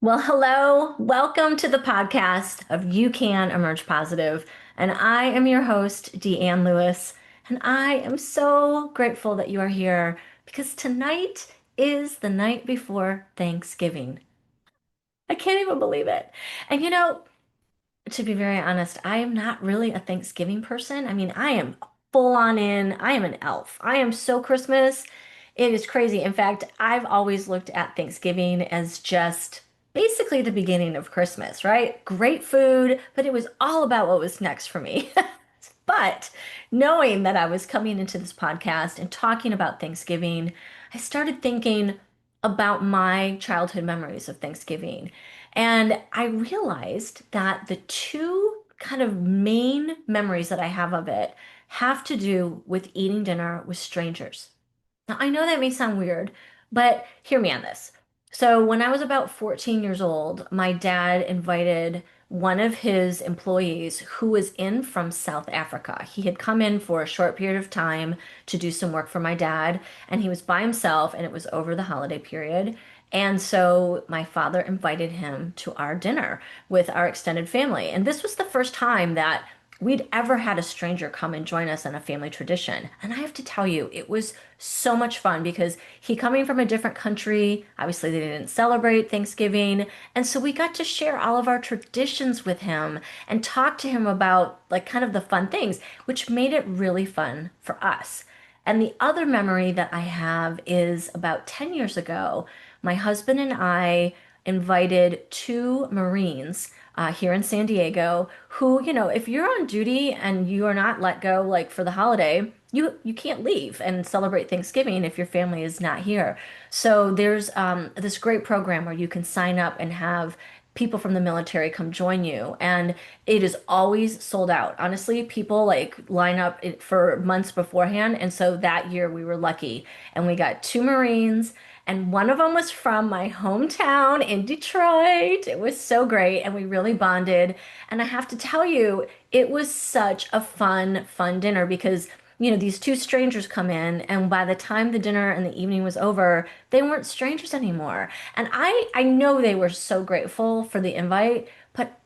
Well, hello. Welcome to the podcast of You Can Emerge Positive. And I am your host, Deanne Lewis. And I am so grateful that you are here because tonight is the night before Thanksgiving. I can't even believe it. And to be very honest, I am not really a Thanksgiving person. I mean, I am full on in. I am an elf. I am so Christmas. It is crazy. In fact, I've always looked at Thanksgiving as just basically the beginning of Christmas, right? Great food, but it was all about what was next for me. But knowing that I was coming into this podcast and talking about Thanksgiving, I started thinking about my childhood memories of Thanksgiving. And I realized that the two kind of main memories that I have of it have to do with eating dinner with strangers. Now, I know that may sound weird, but hear me on this. So, when I was about 14 years old, my dad invited one of his employees who was in from South Africa. He had come in for a short period of time to do some work for my dad, and he was by himself, and it was over the holiday period. And so my father invited him to our dinner with our extended family. And this was the first time that we'd ever had a stranger come and join us in a family tradition. And I have to tell you, it was so much fun because he coming from a different country, obviously they didn't celebrate Thanksgiving. And so we got to share all of our traditions with him and talk to him about like kind of the fun things, which made it really fun for us. And the other memory that I have is about 10 years ago, my husband and I invited two Marines here in San Diego who, if you're on duty and you are not let go like for the holiday, you can't leave and celebrate Thanksgiving if your family is not here. So there's this great program where you can sign up and have people from the military come join you, and it is always sold out. Honestly, people like line up for months beforehand, and so that year we were lucky and we got two Marines. And one of them was from my hometown in Detroit. It was so great, and we really bonded. And I have to tell you, it was such a fun dinner because, these two strangers come in, and by the time the dinner and the evening was over, they weren't strangers anymore. And I know they were so grateful for the invite, but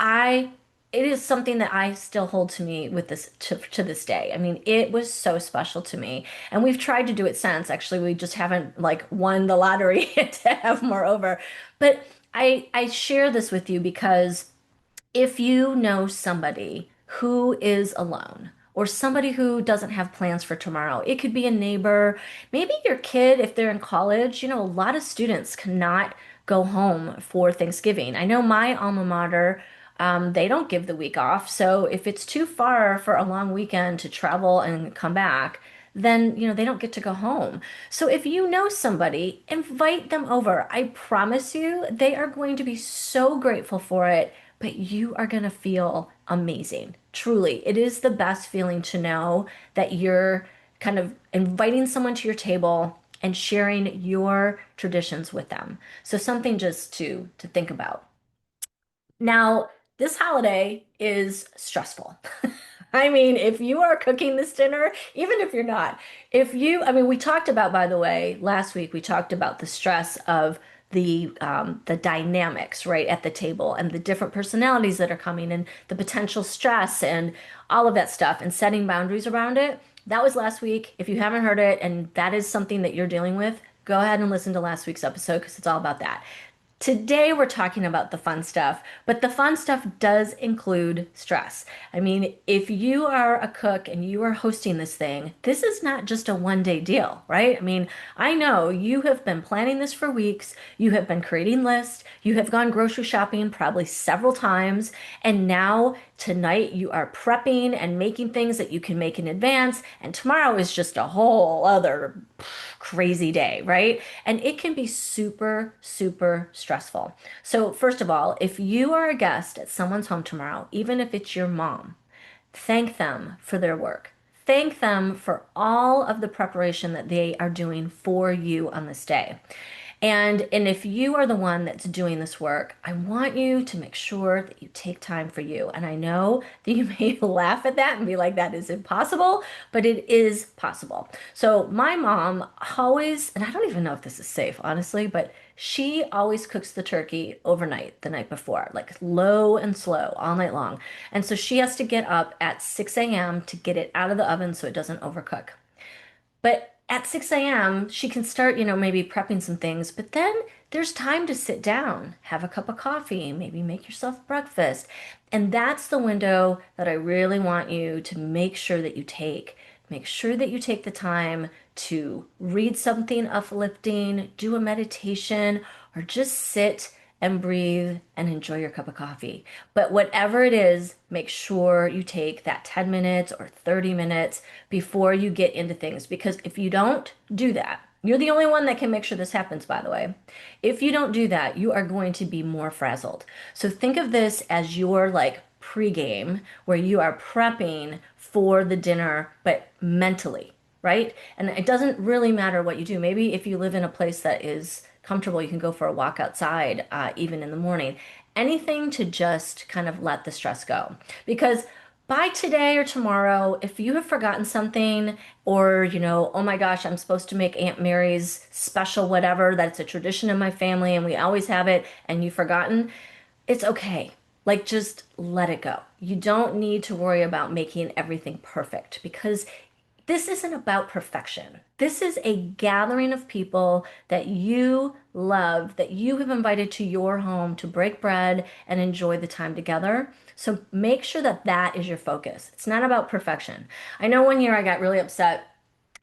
it is something that I still hold to me with this to this day. I mean, it was so special to me. And we've tried to do it since. Actually, we just haven't like won the lottery to have more over. But I share this with you because if you know somebody who is alone or somebody who doesn't have plans for tomorrow, it could be a neighbor, maybe your kid if they're in college. A lot of students cannot go home for Thanksgiving. I know my alma mater, they don't give the week off. So if it's too far for a long weekend to travel and come back, then they don't get to go home. So if you know somebody, invite them over. I promise you, they are going to be so grateful for it, but you are going to feel amazing. Truly, it is the best feeling to know that you're kind of inviting someone to your table and sharing your traditions with them. So something just to think about. Now, this holiday is stressful. I mean, if you are cooking this dinner, even if you're not, I mean, we talked about, by the way, last week, we talked about the stress of the dynamics, right, at the table and the different personalities that are coming and the potential stress and all of that stuff and setting boundaries around it. That was last week. If you haven't heard it and that is something that you're dealing with, go ahead and listen to last week's episode because it's all about that. Today, we're talking about the fun stuff, but the fun stuff does include stress. I mean, if you are a cook and you are hosting this thing, this is not just a one day deal, right? I mean, I know you have been planning this for weeks, you have been creating lists, you have gone grocery shopping probably several times, and now tonight you are prepping and making things that you can make in advance, and tomorrow is just a whole other crazy day, right? And it can be super stressful. So, first of all, if you are a guest at someone's home tomorrow, even if it's your mom, thank them for their work. Thank them for all of the preparation that they are doing for you on this day. And if you are the one that's doing this work, I want you to make sure that you take time for you. And I know that you may laugh at that and be like, that is impossible, but it is possible. So my mom always, and I don't even know if this is safe, honestly, but She always cooks the turkey overnight, the night before, like low and slow all night long. And so she has to get up at 6 a.m. to get it out of the oven so it doesn't overcook. But at 6 a.m., she can start, maybe prepping some things, but then there's time to sit down, have a cup of coffee, maybe make yourself breakfast. And that's the window that I really want you to make sure that you take. Make sure that you take the time to read something uplifting, do a meditation, or just sit and breathe and enjoy your cup of coffee. But whatever it is, make sure you take that 10 minutes or 30 minutes before you get into things. Because if you don't do that, you're the only one that can make sure this happens, by the way. If you don't do that, you are going to be more frazzled. So think of this as your like pregame where you are prepping for the dinner, but mentally, right? And it doesn't really matter what you do. Maybe if you live in a place that is comfortable, you can go for a walk outside, even in the morning. Anything to just kind of let the stress go. Because by today or tomorrow, if you have forgotten something, or, oh my gosh, I'm supposed to make Aunt Mary's special whatever, that's a tradition in my family and we always have it, and you've forgotten, it's okay. Like, just let it go. You don't need to worry about making everything perfect because this isn't about perfection. This is a gathering of people that you love, that you have invited to your home to break bread and enjoy the time together. So make sure that that is your focus. It's not about perfection. I know one year I got really upset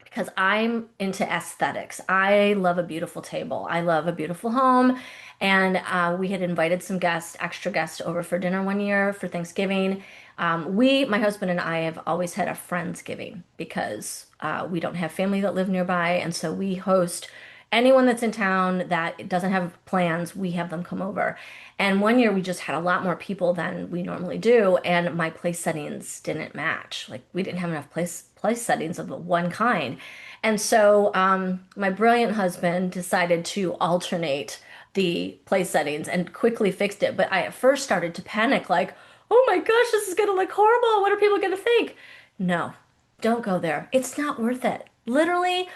because I'm into aesthetics. I love a beautiful table. I love a beautiful home. And we had invited some guests, extra guests over for dinner one year for Thanksgiving. My husband and I have always had a Friendsgiving because we don't have family that live nearby. And so we host anyone that's in town that doesn't have plans, we have them come over. And one year we just had a lot more people than we normally do, and my place settings didn't match. Like we didn't have enough place settings of the one kind. And so my brilliant husband decided to alternate the place settings and quickly fixed it. But I at first started to panic, like, oh my gosh, this is gonna look horrible. What are people gonna think? No, don't go there. It's not worth it. Literally,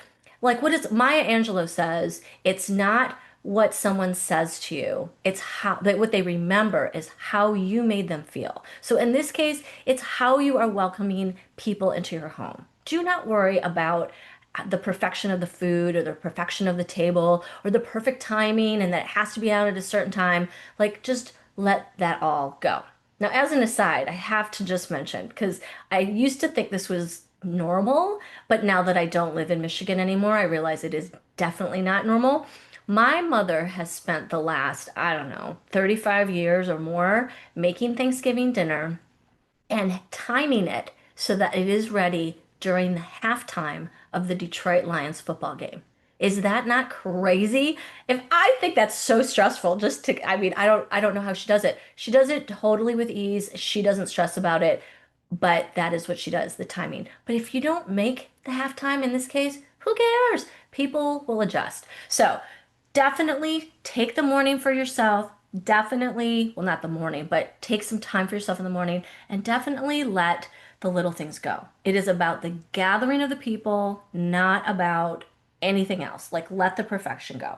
like what is Maya Angelou says, it's not what someone says to you. It's how that what they remember is how you made them feel. So in this case, it's how you are welcoming people into your home. Do not worry about the perfection of the food or the perfection of the table or the perfect timing and that it has to be out at a certain time. Like just let that all go. Now, as an aside, I have to just mention because I used to think this was normal, but now that I don't live in Michigan anymore, I realize it is definitely not normal. My mother has spent the last, I don't know, 35 years or more making Thanksgiving dinner and timing it so that it is ready during the halftime of the Detroit Lions football game. Is that not crazy? If I think that's so stressful, just to, I mean, I don't know how she does it. She does it totally with ease. She doesn't stress about it, but that is what she does, the timing. But if you don't make the halftime in this case, who cares? People will adjust. So definitely take the morning for yourself. Definitely, well, not the morning, but take some time for yourself in the morning and definitely let the little things go. It is about the gathering of the people, not about anything else. Like let the perfection go.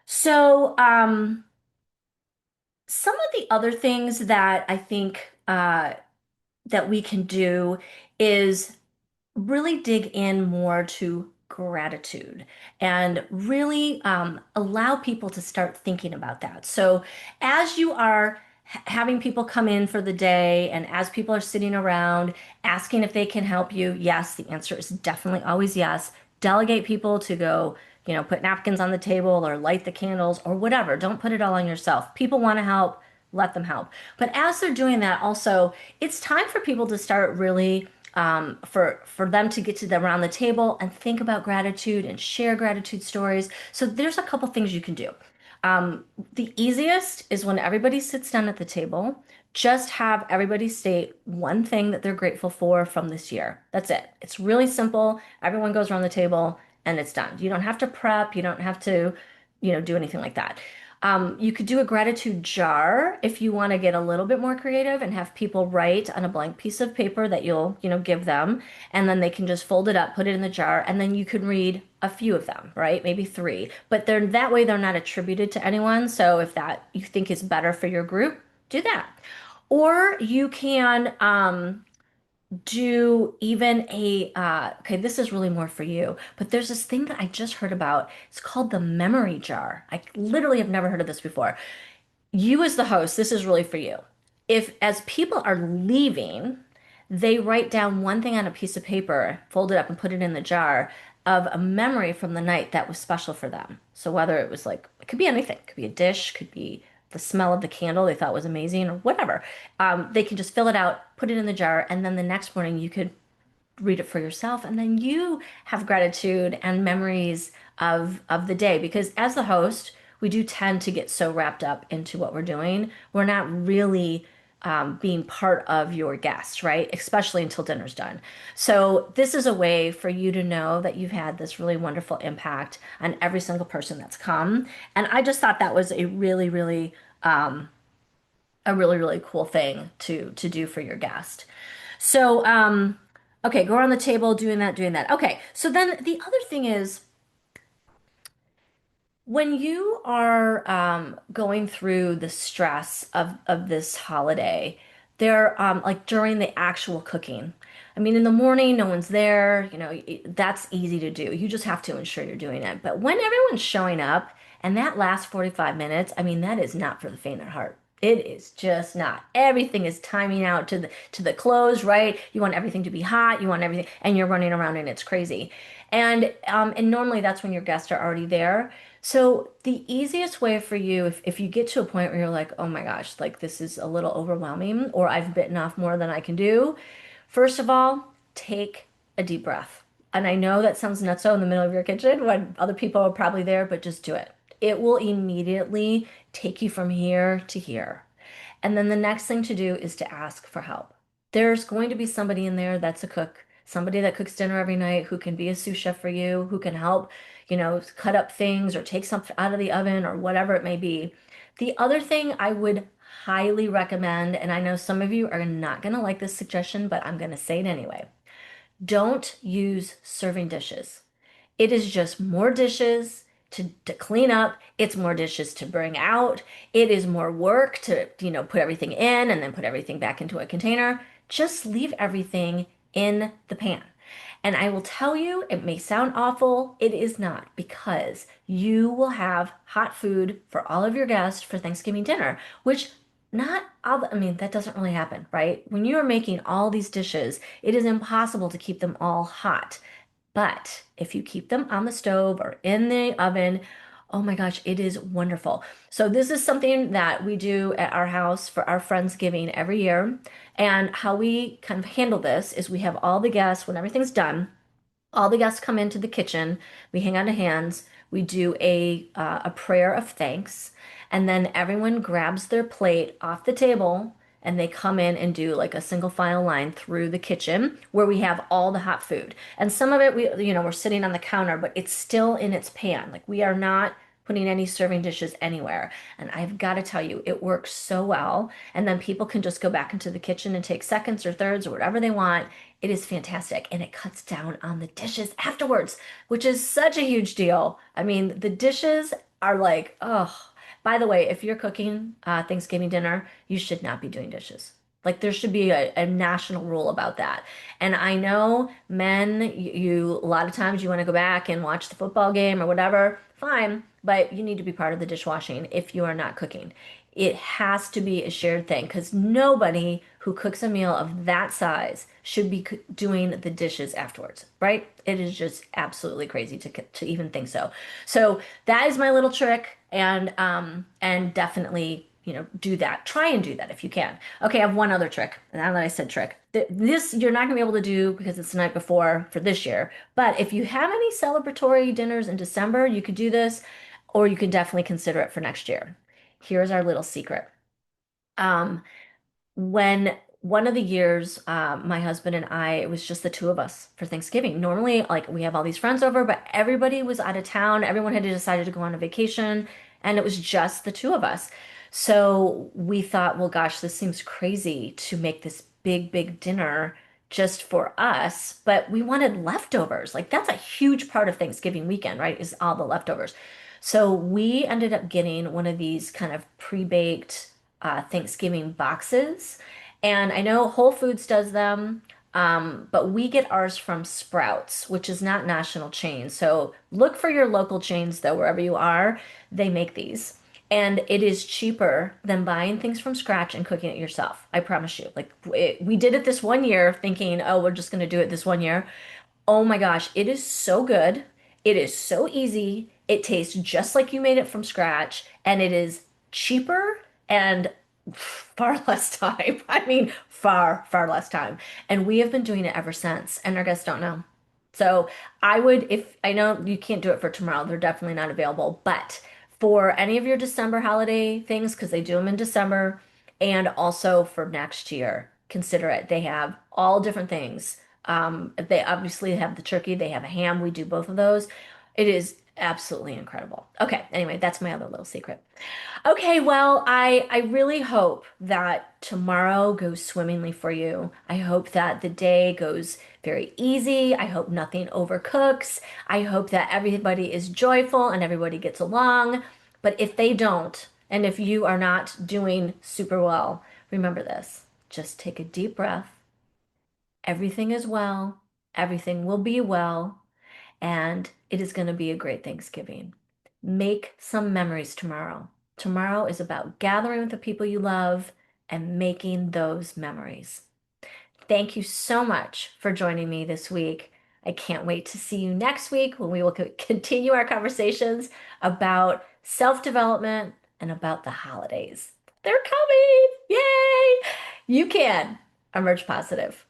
So, some of the other things that I think that we can do is really dig in more to gratitude and really allow people to start thinking about that. So, as you are having people come in for the day and as people are sitting around asking if they can help you, yes, the answer is definitely always yes. Delegate people to go, put napkins on the table or light the candles or whatever. Don't put it all on yourself. People want to help, let them help. But as they're doing that, also, it's time for people to start really for them to get to the around the table and think about gratitude and share gratitude stories. So there's a couple things you can do. The easiest is when everybody sits down at the table, just have everybody state one thing that they're grateful for from this year. That's it. It's really simple. Everyone goes around the table and it's done. You don't have to prep. You don't have to, do anything like that. You could do a gratitude jar if you want to get a little bit more creative and have people write on a blank piece of paper that you'll, give them, and then they can just fold it up, put it in the jar, and then you can read a few of them, right? Maybe three, but they're that way they're not attributed to anyone. So if that you think is better for your group, do that. Or you can do even okay, this is really more for you, but there's this thing that I just heard about. It's called the memory jar. I literally have never heard of this before. You as the host, this is really for you. If as people are leaving, they write down one thing on a piece of paper, fold it up and put it in the jar of a memory from the night that was special for them. So whether it was like, it could be anything, it could be a dish, could be the smell of the candle they thought was amazing or whatever. They can just fill it out, put it in the jar, and then the next morning you could read it for yourself, and then you have gratitude and memories of the day, because as the host we do tend to get so wrapped up into what we're doing, we're not really being part of your guests, right? Especially until dinner's done. So this is a way for you to know that you've had this really wonderful impact on every single person that's come. And I just thought that was a really really cool thing to do for your guest. So, okay, go around the table doing that, doing that. Okay, so then the other thing is when you are going through the stress of this holiday, there like during the actual cooking. I mean, in the morning, no one's there, that's easy to do. You just have to ensure you're doing it. But when everyone's showing up and that last 45 minutes, I mean, that is not for the faint of heart. It is just not. Everything is timing out to the close, right? You want everything to be hot, you want everything, and you're running around and it's crazy. And normally that's when your guests are already there. So the easiest way for you, if you get to a point where you're like, oh my gosh, like this is a little overwhelming, or I've bitten off more than I can do, first of all, take a deep breath. And I know that sounds nutso in the middle of your kitchen when other people are probably there, but just do it. It will immediately take you from here to here. And then the next thing to do is to ask for help. There's going to be somebody in there that's a cook, somebody that cooks dinner every night who can be a sous chef for you, who can help, cut up things or take something out of the oven or whatever it may be. The other thing I would highly recommend, and I know some of you are not going to like this suggestion, but I'm going to say it anyway. Don't use serving dishes. It is just more dishes to clean up. It's more dishes to bring out. It is more work to, put everything in and then put everything back into a container. Just leave everything in the pan. And I will tell you, it may sound awful. It is not, because you will have hot food for all of your guests for Thanksgiving dinner, which not all, I mean, that doesn't really happen, right? When you are making all these dishes, it is impossible to keep them all hot. But if you keep them on the stove or in the oven, oh my gosh, it is wonderful. So this is something that we do at our house for our Friendsgiving every year. And how we kind of handle this is we have all the guests, when everything's done, all the guests come into the kitchen. We hang on to hands. We do a prayer of thanks, and then everyone grabs their plate off the table, and they come in and do like a single file line through the kitchen where we have all the hot food. And some of it we're sitting on the counter, but it's still in its pan. Like we are not putting any serving dishes anywhere. And I've got to tell you, it works so well. And then people can just go back into the kitchen and take seconds or thirds or whatever they want. It is fantastic. And it cuts down on the dishes afterwards, which is such a huge deal. I mean, the dishes are like, oh, by the way, if you're cooking Thanksgiving dinner, you should not be doing dishes. Like there should be a national rule about that. And I know men, a lot of times you want to go back and watch the football game or whatever, fine, but you need to be part of the dishwashing if you are not cooking. It has to be a shared thing, because nobody who cooks a meal of that size should be doing the dishes afterwards, right? It is just absolutely crazy to even think so. So that is my little trick, and definitely, do that. Try and do that if you can. Okay, I have one other trick. Now that I said trick, this you're not gonna be able to do because it's the night before for this year. But if you have any celebratory dinners in December, you could do this, or you can definitely consider it for next year. Here's our little secret. Um, when one of the years, my husband and I, it was just the two of us for Thanksgiving. Normally, like we have all these friends over, but everybody was out of town. Everyone had decided to go on a vacation, and it was just the two of us. So we thought, well, gosh, this seems crazy to make this big, big dinner just for us, but we wanted leftovers. Like that's a huge part of Thanksgiving weekend, right? Is all the leftovers. So we ended up getting one of these kind of pre-baked Thanksgiving boxes. And I know Whole Foods does them, but we get ours from Sprouts, which is not national chain. So look for your local chains though, wherever you are, they make these. And it is cheaper than buying things from scratch and cooking it yourself. I promise you. We did it this one year thinking, oh, we're just going to do it this one year. Oh my gosh, it is so good. It is so easy. It tastes just like you made it from scratch, and it is cheaper and far less time. I mean, far, far less time. And we have been doing it ever since, and our guests don't know. So I would, if I know you can't do it for tomorrow, they're definitely not available, but for any of your December holiday things, because they do them in December, and also for next year, consider it. They have all different things. They obviously have the turkey, they have a ham. We do both of those. It is absolutely incredible. Okay, anyway, that's my other little secret. Okay, well, I really hope that tomorrow goes swimmingly for you. I hope that the day goes very easy. I hope nothing overcooks. I hope that everybody is joyful and everybody gets along. But if they don't, and if you are not doing super well, remember this. Just take a deep breath. Everything is well. Everything will be well, and it is going to be a great Thanksgiving. Make some memories tomorrow. Tomorrow is about gathering with the people you love and making those memories. Thank you so much for joining me this week. I can't wait to see you next week when we will continue our conversations about self-development and about the holidays. They're coming! Yay! You can emerge positive.